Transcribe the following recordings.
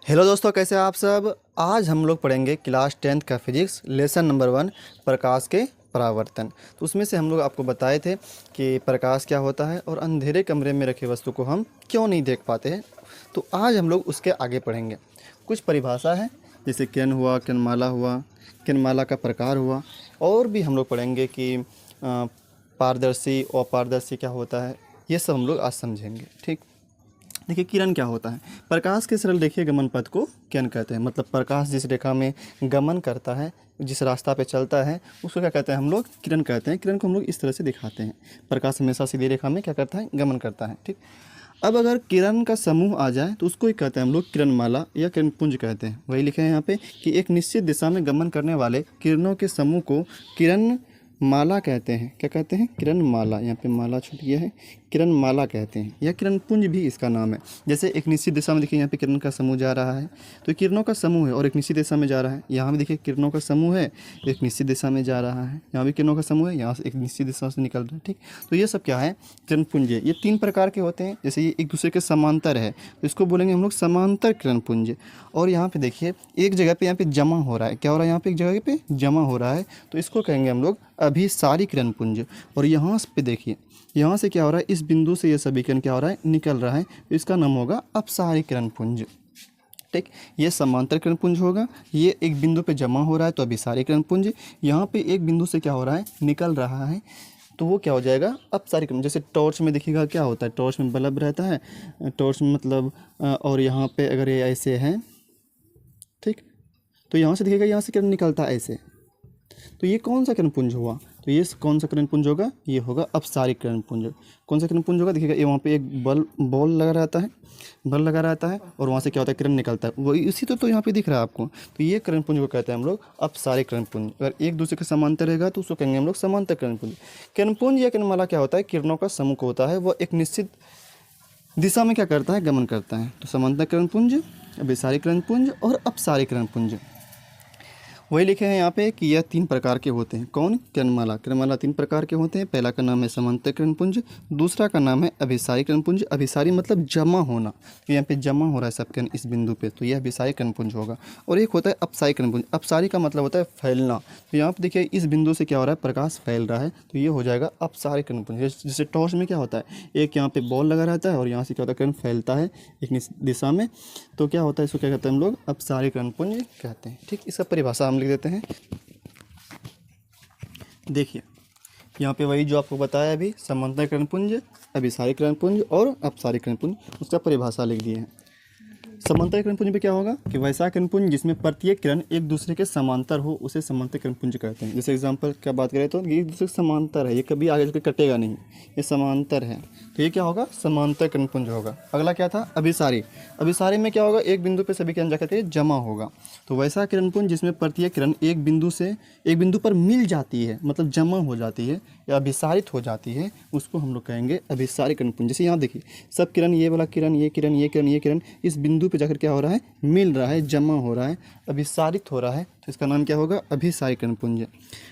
Hello दोस्तों, कैसे हैं आप सब। आज हम लोग पढ़ेंगे क्लास 10th का फिजिक्स लेसन नंबर 1 प्रकाश के परावर्तन। तो उसमें से हम लोग आपको बताए थे कि प्रकाश क्या होता है और अंधेरे कमरे में रखे वस्तु को हम क्यों नहीं देख पाते हैं। तो आज हम लोग उसके आगे पढ़ेंगे। कुछ परिभाषा है जैसे किरण हुआ, किरणमाला हुआ, किरणमाला का प्रकार हुआ, और भी हम लोग पढ़ेंगे कि पारदर्शी और अपारदर्शी क्या होता है। ये सब हम लोग आज समझेंगे। ठीक, देखिए किरण क्या होता है। प्रकाश के सरल रेखीय गमन पथ को किरण कहते हैं। मतलब प्रकाश जिस रेखा में गमन करता है, जिस रास्ता पे चलता है, उसको क्या कहते हैं हम लोग, किरण कहते हैं। किरण को हम लोग इस तरह से दिखाते हैं। प्रकाश हमेशा सीधी रेखा में क्या करता है, गमन करता है। ठीक, अब अगर किरण का समूह आ जाए तो उसको ही कहते हैं हम लोग किरणमाला या किरणपुंज कहते हैं। वही लिखे हैं यहाँ पे कि एक निश्चित दिशा में गमन करने वाले किरणों के समूह को किरण माला कहते हैं। क्या कहते हैं, किरण माला। यहाँ पे माला छूट गया है, किरण माला कहते हैं, या किरण पुंज भी इसका नाम है। जैसे एक निश्चित दिशा में देखिए यहाँ पे किरण का समूह जा रहा है, तो किरणों का समूह है और एक निश्चित दिशा में जा रहा है। यहाँ भी देखिए किरणों का समूह है, एक निश्चित दिशा में जा रहा है। यहाँ भी किरणों का समूह है, यहाँ से एक निश्चित दिशा से निकल रहा है। ठीक, तो ये सब क्या है, किरण पुंज है। ये 3 प्रकार के होते हैं। जैसे ये एक दूसरे के समांतर है तो इसको बोलेंगे हम लोग समांतर किरण पुंज। और यहाँ पे देखिए एक जगह पे यहाँ पे जमा हो रहा है। क्या हो रहा है, यहाँ पे एक जगह पे जमा हो रहा है, तो इसको कहेंगे हम लोग अभिसारी किरण पुंज। और यहाँ पे देखिए यहाँ से क्या हो रहा है, इस बिंदु से ये सभी किरण क्या हो रहा है, निकल रहा है, तो इसका नाम होगा अपसारी किरण पुंज। ठीक, ये समांतर किरण पुंज होगा। ये एक बिंदु पे जमा हो रहा है तो अभिसारी किरण पुंज। यहाँ पे एक बिंदु से क्या हो रहा है, निकल रहा है, तो वो क्या हो जाएगा, अपसारी किरण। जैसे टॉर्च में देखिएगा क्या होता है, टॉर्च में बल्ब रहता है, टॉर्च में मतलब और यहाँ पे अगर ये ऐसे है, ठीक, तो यहाँ से देखिएगा, यहाँ से किरण निकलता है ऐसे, तो ये कौन सा किरण पुंज हुआ, तो ये कौन सा किरण पुंज होगा, ये होगा अपसारी किरण पुंज। कौन सा किरण पुंज होगा, देखिएगा ये वहाँ पे एक बॉल लगा रहता है, बल्ब लगा रहता है, और वहाँ से क्या होता है, किरण निकलता है। वो इसी तो यहाँ पे दिख रहा है आपको। तो ये किरण पुंज को कहते हैं हम लोग अपसारी किरण पुंज। अगर एक दूसरे के समांतर रहेगा तो उसको कहेंगे हम लोग समांतर किरण पुंज। किरण पुंज या किरणमाला क्या होता है, किरणों का समूह होता है, वो एक निश्चित दिशा में क्या करता है, गमन करता है। तो समांतर किरण पुंज, अभिसारी किरण पुंज और अपसारी किरण पुंज। वही लिखे हैं यहाँ पे कि यह 3 प्रकार के होते हैं। कौन, किरणमाला। किरणमाला 3 प्रकार के होते हैं। पहला का नाम है समांतर किरण पुंज, दूसरा का नाम है अभिसारी किरण पुंज। अभिसारी मतलब जमा होना, तो यहाँ पे जमा हो रहा है सब किरण इस बिंदु पे, तो यह अभिसारी किरण पुंज होगा। और एक होता है अपसारी किरण पुंज। अपसारी का मतलब होता है फैलना, तो यहाँ पे देखिए इस बिंदु से क्या हो रहा है, प्रकाश फैल रहा है, तो ये हो जाएगा अपसारी किरण पुंज। जैसे टॉर्च में क्या होता है, एक यहाँ पे बॉल लगा रहता है और यहाँ से क्या होता है, किरण फैलता है एक दिशा में, तो क्या होता है, इसको क्या कहते हैं हम लोग, अपसारी किरण पुंज कहते हैं। ठीक, इसका परिभाषा हम लिख देते हैं। देखिए यहाँ पे वही जो आपको बताया अभी, समांतर किरण पुंज, अभिसारी किरण पुंज और अपसारी किरण पुंज, उसका परिभाषा लिख दिए हैं। समांतर किरण पुंज में क्या होगा कि वैसा किरण पुंज जिसमें प्रत्येक किरण एक दूसरे के समांतर हो, उसे समांतर किरण पुंज कहते हैं। जैसे एग्जांपल क्या बात करें तो ये एक दूसरे के समांतर है, ये कभी आगे चल के कटेगा नहीं, ये समांतर है, तो ये क्या होगा, समांतर किरण पुंज होगा। अगला क्या था, अभिसारी। अभिसारी में क्या होगा, एक बिंदु पर सभी किरण जाकर के जमा होगा। तो वैसा किरण पुंज जिसमें प्रत्येक किरण एक बिंदु पर मिल जाती है, मतलब जमा हो जाती है या अभिसारित हो जाती है, उसको हम लोग कहेंगे अभिसारी किरण पुंज। जैसे यहाँ देखिए सब किरण, ये वाला किरण, ये किरण, ये किरण, ये किरण इस बिंदु पे जाकर क्या हो रहा है, मिल रहा है, जमा हो रहा है, अभिसारित हो रहा है, तो इसका नाम क्या होगा, अभिसारी किरण पुंज।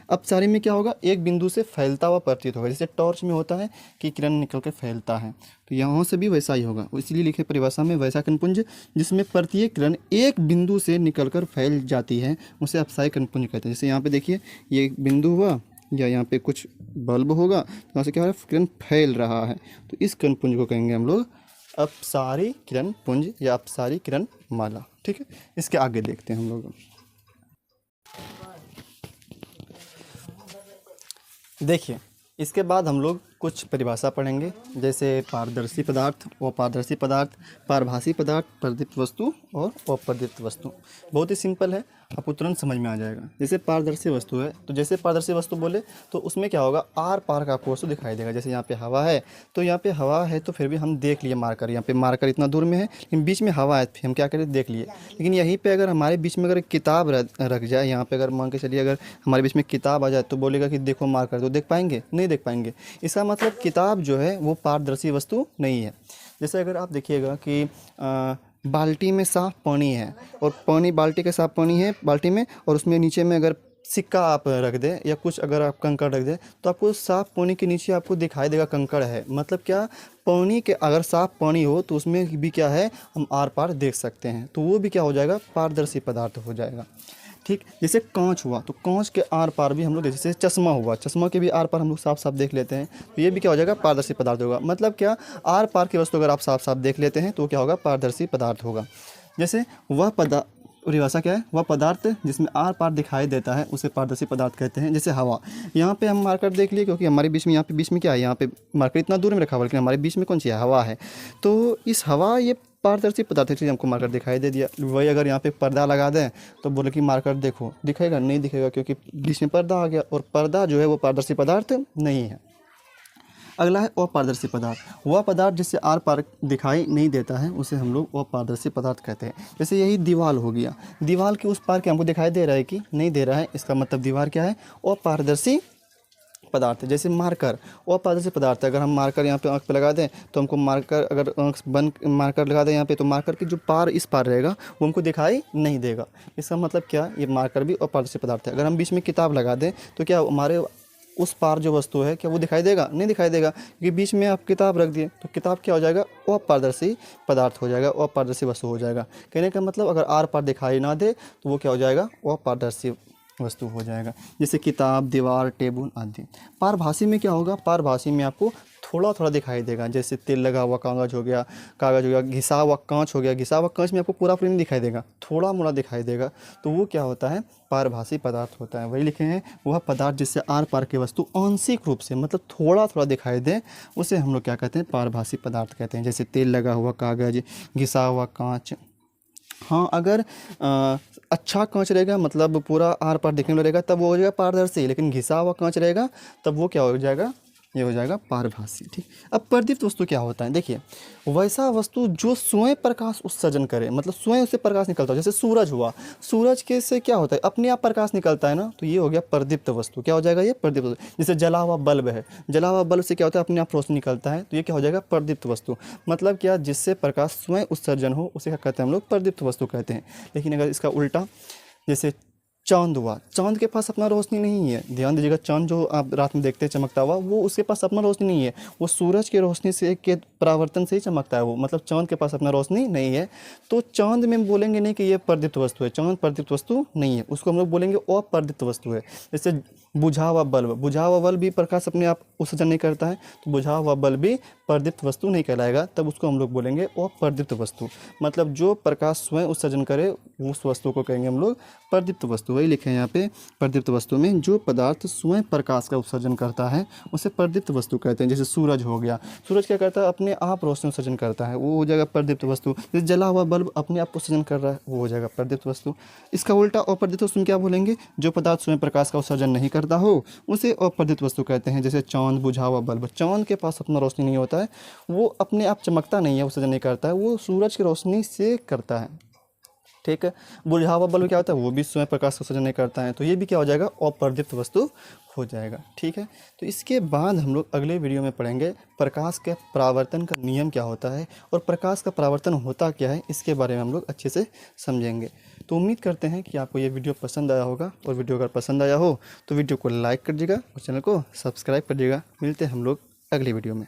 अपसारी में क्या होगा, एक बिंदु से फैलता हुआ प्रतीत होगा। जैसे टॉर्च में होता है कि किरण निकल कर फैलता है, तो यहाँ से भी वैसा ही होगा। इसलिए लिखे परिभाषा में वैसा किरण पुंज जिसमें प्रत्येक किरण एक बिंदु से निकलकर फैल जाती है, उसे अपसारी किरण पुंज कहते हैं। जैसे यहाँ पे देखिए ये एक बिंदु हुआ, या यहाँ पे कुछ बल्ब होगा, तो यहाँ से क्या हो रहा है, किरण फैल रहा है, तो इस किरण पुंज को कहेंगे हम लोग अपसारी किरण पुंज या अपसारी किरण माला। ठीक है, इसके आगे देखते हैं हम लोग। देखिए इसके बाद हम लोग कुछ परिभाषा पढ़ेंगे, जैसे पारदर्शी पदार्थ, अपारदर्शी पदार्थ, पारभासी पदार्थ, प्रदीप्त वस्तु और अप्रदीप्त वस्तु। बहुत ही सिंपल है, आपको तुरंत समझ में आ जाएगा। जैसे पारदर्शी वस्तु है, तो जैसे पारदर्शी वस्तु बोले तो उसमें क्या होगा, आर पार का आपको वस्तु दिखाई देगा। जैसे यहाँ पे हवा है, तो यहाँ पे हवा है तो फिर भी हम देख लिए मार्कर, यहाँ पे मार्कर इतना दूर में है लेकिन बीच में हवा है, फिर हम क्या करें, देख लिए। लेकिन यहीं पे अगर हमारे बीच में अगर किताब रख जाए, यहाँ पे अगर मान के चलिए अगर हमारे बीच में किताब आ जाए तो बोलेगा कि देखो मार्कर, तो देख पाएंगे, नहीं देख पाएंगे। इसका मतलब किताब जो है वो पारदर्शी वस्तु नहीं है। जैसे अगर आप देखिएगा कि बाल्टी में साफ पानी है, और पानी बाल्टी का साफ पानी है बाल्टी में, और उसमें नीचे में अगर सिक्का आप रख दें या कुछ अगर आप कंकड़ रख दें तो आपको साफ पानी के नीचे आपको दिखाई देगा कंकड़ है। मतलब क्या, पानी के अगर साफ पानी हो तो उसमें भी क्या है, हम आर पार देख सकते हैं। तो वो भी क्या हो जाएगा, पारदर्शी पदार्थ हो जाएगा। ठीक, जैसे कांच हुआ तो कांच के आर पार भी हम लोग, जैसे चश्मा हुआ, चश्मा के भी आर पार हम लोग साफ साफ देख लेते हैं। तो ये भी क्या हो जाएगा, पारदर्शी पदार्थ होगा। मतलब क्या, आर पार की वस्तु अगर आप साफ साफ देख लेते हैं तो क्या होगा, पारदर्शी पदार्थ होगा। जैसे वह परिभाषा क्या है, वह पदार्थ जिसमें आर पार दिखाई देता है उसे पारदर्शी पदार्थ कहते हैं। जैसे हवा, यहाँ पे हम मार्कर देख लिए क्योंकि हमारे बीच में, यहाँ पे बीच में क्या है, यहाँ पे मार्कर इतना दूर में रखा हुआ, लेकिन हमारे बीच में कौन सी है, हवा है। तो इस हवा, ये पारदर्शी पदार्थ है, हमको मार्कर दिखाई दे दिया। वही अगर यहाँ पे पर्दा लगा दें तो बोले कि मार्कर देखो, दिखेगा नहीं, दिखेगा क्योंकि बीच में पर्दा आ गया, और पर्दा जो है वो पारदर्शी पदार्थ नहीं है। अगला है अपारदर्शी पदार्थ। वह पदार्थ जिससे आर पार दिखाई नहीं देता है उसे हम लोग अपारदर्शी पदार्थ कहते हैं। जैसे यही दीवार हो गया, दीवार के उस पार क्या हमको दिखाई दे रहा है कि नहीं दे रहा है, इसका मतलब दीवार क्या है, अपारदर्शी पदार्थ है। जैसे मार्कर, अपारदर्शी पदार्थ है। अगर हम मार्कर यहाँ पे आँख पे लगा दें तो हमको मार्कर, अगर आँख बंद मार्कर लगा दें यहाँ पे तो मार्कर की जो पार इस पार रहेगा वो हमको दिखाई नहीं देगा। इसका मतलब क्या, ये मार्कर भी अपारदर्शी पदार्थ है। अगर हम बीच में किताब लगा दें तो क्या हमारे उस पार जो वस्तु है क्या वो दिखाई देगा, नहीं दिखाई देगा, क्योंकि बीच में आप किताब रख दिए तो किताब क्या हो जाएगा, अपारदर्शी पदार्थ हो जाएगा, अपारदर्शी वस्तु हो जाएगा। कहने का मतलब अगर आर पार दिखाई ना दे तो वो क्या हो जाएगा, अपारदर्शी वस्तु हो जाएगा। जैसे किताब, दीवार, टेबल आदि। पारभासी में क्या होगा, पारभासी में आपको थोड़ा थोड़ा दिखाई देगा। जैसे तेल लगा हुआ कागज हो गया, घिसा हुआ कांच हो गया। घिसा हुआ कांच में आपको पूरा पूरी नहीं दिखाई देगा, थोड़ा मोड़ा दिखाई देगा। तो वो क्या होता है, पारभासी पदार्थ होता है। वही लिखे हैं, वह पदार्थ जिससे आर पार की वस्तु आंशिक रूप से, मतलब थोड़ा थोड़ा दिखाई दे, उसे हम लोग क्या कहते हैं, पारभासी पदार्थ कहते हैं। जैसे तेल लगा हुआ कागज, घिसा हुआ कांच। हाँ, अगर अच्छा कांच रहेगा, मतलब पूरा आर पार दिखने वाला रहेगा, तब वो हो जाएगा पारदर्शी। लेकिन घिसा हुआ कांच रहेगा तब वो क्या हो जाएगा, ये हो जाएगा पारभासी। ठीक। अब प्रदीप्त वस्तु क्या होता है, देखिए, वैसा वस्तु जो स्वयं प्रकाश उत्सर्जन करे, मतलब स्वयं उससे प्रकाश निकलता हो। जैसे सूरज हुआ, सूरज के से क्या होता है, अपने आप प्रकाश निकलता है ना, तो ये हो गया प्रदीप्त वस्तु। क्या हो जाएगा, ये प्रदीप्त वस्तु। जैसे जला हुआ बल्ब है, जला हुआ बल्ब से क्या होता है, अपने आप रोशनी निकलता है, तो ये क्या हो जाएगा, प्रदीप्त वस्तु। मतलब क्या, जिससे प्रकाश स्वयं उत्सर्जन हो उसे क्या कहते हैं हम लोग, प्रदीप्त वस्तु कहते हैं। लेकिन अगर इसका उल्टा, जैसे चांद हुआ, चांद के पास अपना रोशनी नहीं है। ध्यान दीजिएगा, चांद जो आप रात में देखते हैं चमकता हुआ, वो उसके पास अपना रोशनी नहीं है, वो सूरज की रोशनी से के परावर्तन से ही चमकता है वो, मतलब चांद के पास अपना रोशनी नहीं है। तो चांद में बोलेंगे नहीं कि ये प्रदीप्त वस्तु है, चांद प्रदीप्त वस्तु नहीं है, उसको हम लोग बोलेंगे अप्रदीप्त वस्तु है। जैसे बुझा हुआ बल्ब, बुझा हुआ बल्ब भी प्रकाश अपने आप उत्सर्जन नहीं करता है, तो बुझा हुआ बल्ब भी प्रदीप्त वस्तु नहीं कहलाएगा, तब उसको हम लोग बोलेंगे अप्रदीप्त वस्तु। मतलब जो प्रकाश स्वयं उत्सर्जन करे उस वस्तु को कहेंगे हम लोग प्रदीप्त वस्तु। वही लिखे हैं यहाँ पे, प्रदीप्त वस्तु में जो पदार्थ स्वयं प्रकाश का उत्सर्जन करता है उसे प्रदीप्त वस्तु कहते हैं। जैसे सूरज हो गया, सूरज क्या करता है, अपने आप रोशनी उत्सर्जन करता है, वो हो जाएगा प्रदीप्त वस्तु। जैसे जला हुआ बल्ब अपने आप उत्सर्जन कर रहा है, वो हो जाएगा प्रदीप्त वस्तु। इसका उल्टा अप्रदीप्त वस्तु क्या बोलेंगे, जो पदार्थ स्वयं प्रकाश का उत्सर्जन नहीं करता हो उसे अप्रदीप्त वस्तु कहते हैं। जैसे चांद, बुझा हुआ बल्ब, चांद के पास अपना रोशनी नहीं होता है, वो अपने आप चमकता नहीं है, उत्सर्जन नहीं करता है, वो सूरज की रोशनी से करता है। ठीक है। बुझा हुआ बल्ब क्या होता है, वो भी स्वयं प्रकाश का उत्सर्जन नहीं करता है, तो ये भी क्या हो जाएगा, अप्रदीप्त वस्तु हो जाएगा। ठीक है। तो इसके बाद हम लोग अगले वीडियो में पढ़ेंगे प्रकाश के परावर्तन का नियम क्या होता है और प्रकाश का परावर्तन होता क्या है, इसके बारे में हम लोग अच्छे से समझेंगे। तो उम्मीद करते हैं कि आपको ये वीडियो पसंद आया होगा, और वीडियो अगर पसंद आया हो तो वीडियो को लाइक करिएगा और चैनल को सब्सक्राइब करिएगा। मिलते हैं हम लोग अगली वीडियो में।